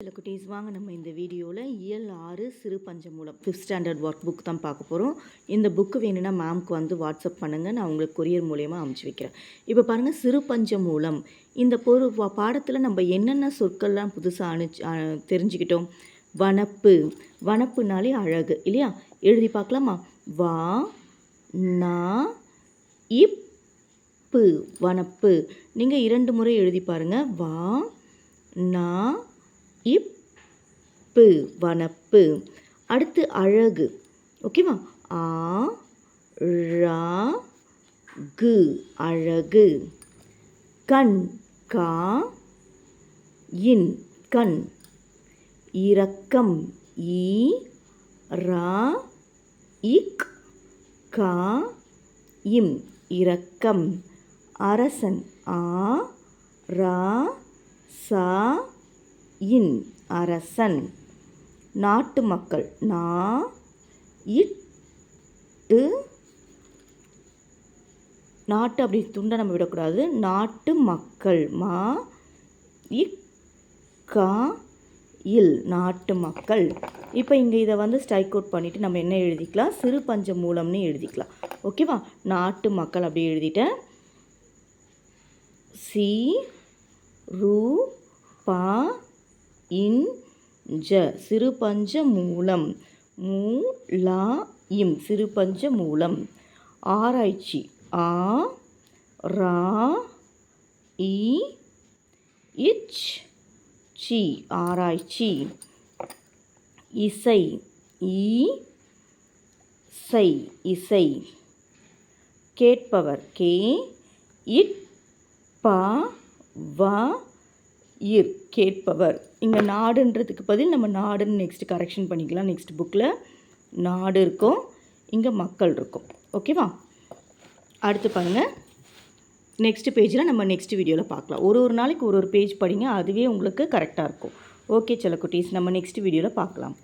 சில குட்டீஸ் வாங்க நம்ம இந்த வீடியோவில் இயல் 6 சிறு பஞ்சமூலம் 5th ஸ்டாண்டர்ட் ஒர்க் புக் தான் பார்க்க போகிறோம். இந்த புக்கு வேணும்னா மேம்க்கு வந்து வாட்ஸ்அப் பண்ணுங்கள், நான் உங்களுக்கு கொரியர் மூலயமா அனுப்பிச்சி வைக்கிறேன். இப்போ பாருங்கள், சிறு பஞ்சமூலம் இந்த பாடத்தில் நம்ம என்னென்ன சொற்கள்லாம் புதுசாக தெரிஞ்சுக்கிட்டோம். வனப்பு, வனப்புனாலே அழகு இல்லையா? எழுதி பார்க்கலாமா? வா நா இப்பு, வனப்பு. நீங்கள் 2 முறை எழுதி பாருங்கள். வா நா இப்பு, வனப்பு. அடுத்து அழகு, ஓகேவா? ஆ ரா கு, அழகு. கண், கா இன், கண். இரக்கம், ஈ ரா இக் கா இம், இரக்கம். அரசன், ஆ ரா சா இன், அரசன். நாட்டு மக்கள், நா இட்டு, நாட்டு அப்படி துண்டை நம்ம விடக்கூடாது. நாட்டு மக்கள், மா இக் கா இல், நாட்டு மக்கள். இப்போ இங்கே இதை வந்து ஸ்ட்ரைக் அவுட் பண்ணிவிட்டு நம்ம என்ன எழுதிக்கலாம்? சிறு பஞ்ச மூலம்னு எழுதிக்கலாம். ஓகேவா? நாட்டு மக்கள் அப்படி எழுதிட்டேன். சி ரூ பா இன் ஜ, சிறு பஞ்ச மூலம். மூலா இம், சிறு பஞ்ச மூலம். ஆராய்ச்சி, ஆ ரா இ இச் சி, ஆராய்ச்சி. இசை, ஈ சை, இசை. கேட்பவர், கே இட் பா வா இர், கேட்பவர். இங்கே நாடுன்றதுக்கு பதில் நம்ம நாடுன்னு நெக்ஸ்ட் கரெக்ஷன் பண்ணிக்கலாம். நெக்ஸ்ட் புக்கில் நாடு இருக்கும், இங்கே மக்கள் இருக்கும். ஓகேவா? அடுத்து பாருங்கள், நெக்ஸ்ட் பேஜில் நம்ம நெக்ஸ்ட் வீடியோவில் பார்க்கலாம். ஒரு நாளைக்கு ஒரு பேஜ் படிங்க, அதுவே உங்களுக்கு கரெக்டாக இருக்கும். ஓகே செல்ல குட்டீஸ், நம்ம நெக்ஸ்ட் வீடியோவில் பார்க்கலாம்.